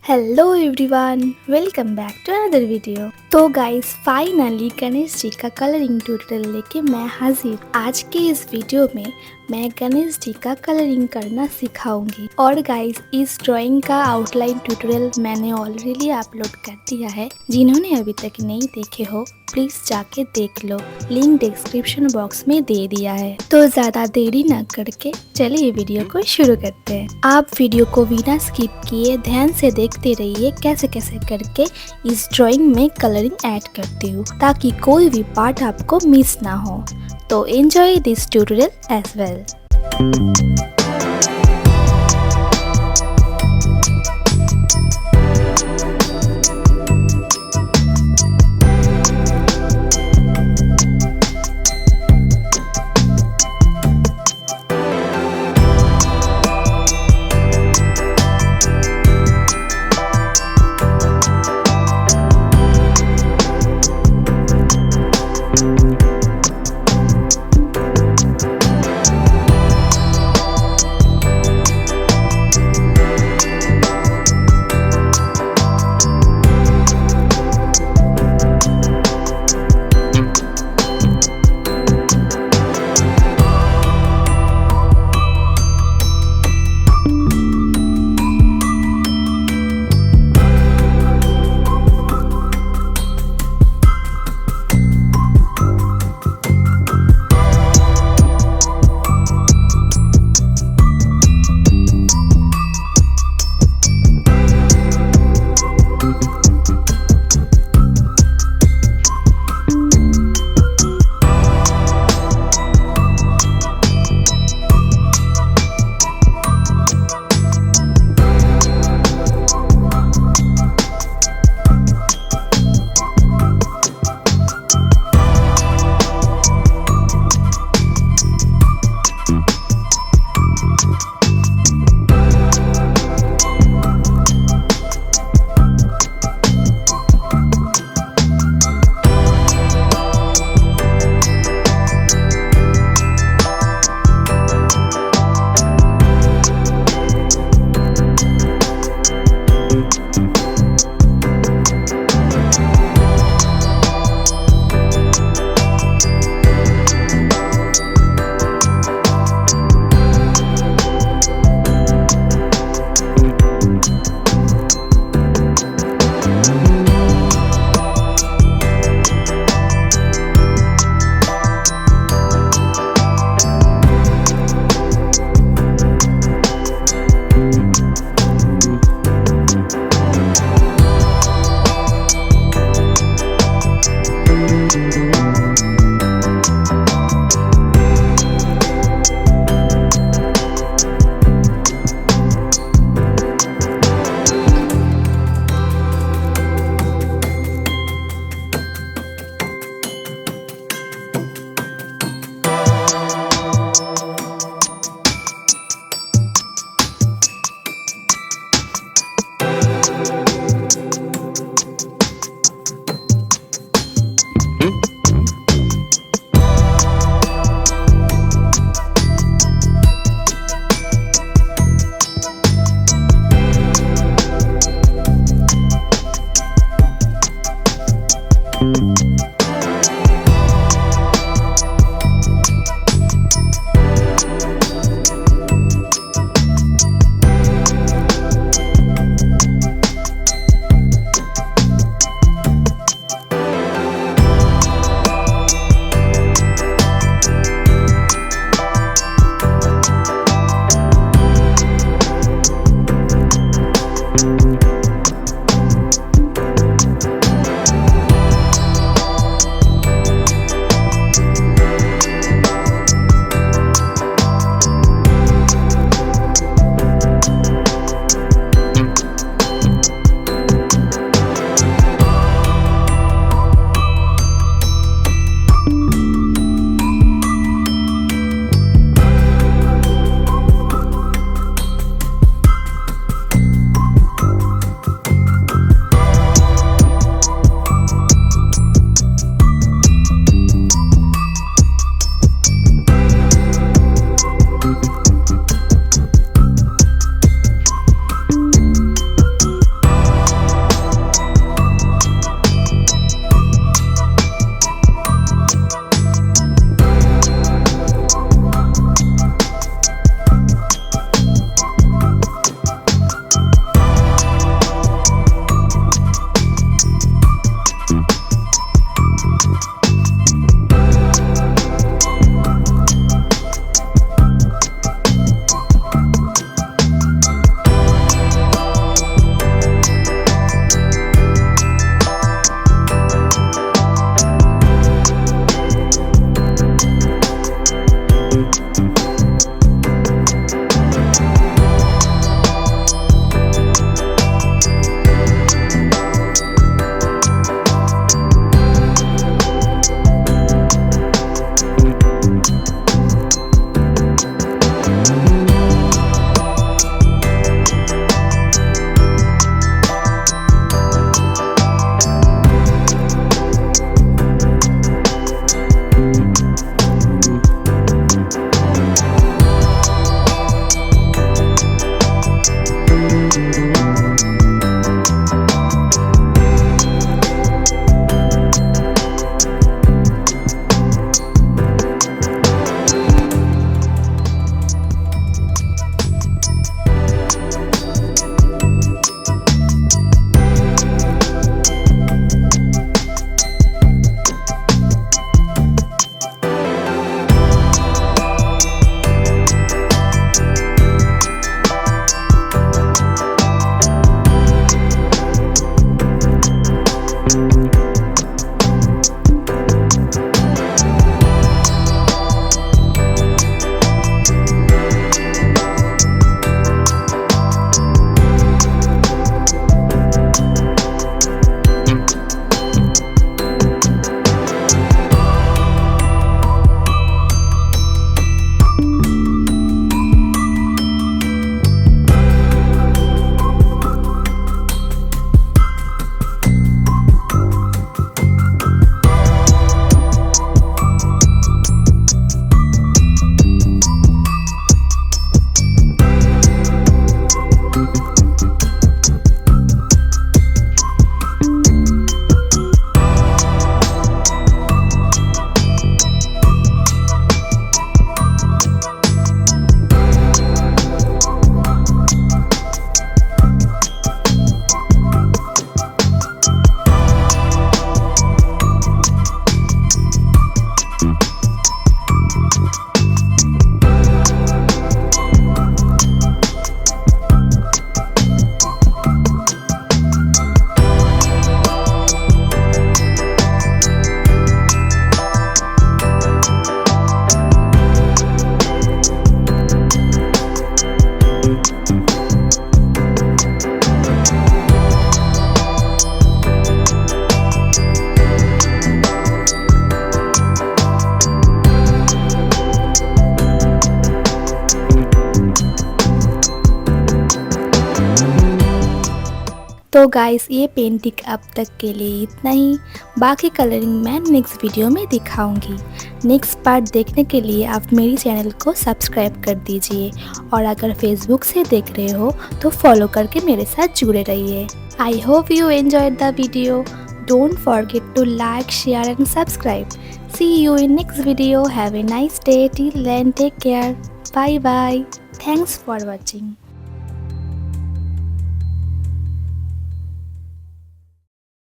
Hello everyone, welcome back to another video. तो guys finally Ganesh ji का colouring tutorial लेके मैं हाजिर। आज के इस वीडियो में मैं गणेश जी का कलरिंग करना सिखाऊंगी। और गाइस इस ड्राइंग का आउटलाइन ट्यूटोरियल मैंने ऑलरेडी अपलोड कर दिया है। जिन्होंने अभी तक नहीं देखे हो प्लीज जाके देख लो, लिंक डिस्क्रिप्शन बॉक्स में दे दिया है। तो ज्यादा देरी न करके चलिए वीडियो को शुरू करते हैं। आप वीडियो को बिना स्किप किए ध्यान से देखते रहिए कैसे कैसे करके इस ड्राइंग में कलरिंग ऐड करती हूँ, ताकि कोई भी पार्ट आपको मिस ना हो। तो enjoy this tutorial as well. तो गाइस ये पेंटिंग अब तक के लिए इतना ही। बाकी कलरिंग मैं नेक्स्ट वीडियो में दिखाऊंगी। नेक्स्ट पार्ट देखने के लिए आप मेरी चैनल को सब्सक्राइब कर दीजिए और अगर फेसबुक से देख रहे हो तो फॉलो करके मेरे साथ जुड़े रहिए। I hope you enjoyed the video. Don't forget to like, share and subscribe. See you in next video. Have a nice day. Till then, take care. Bye bye. Thanks for watching.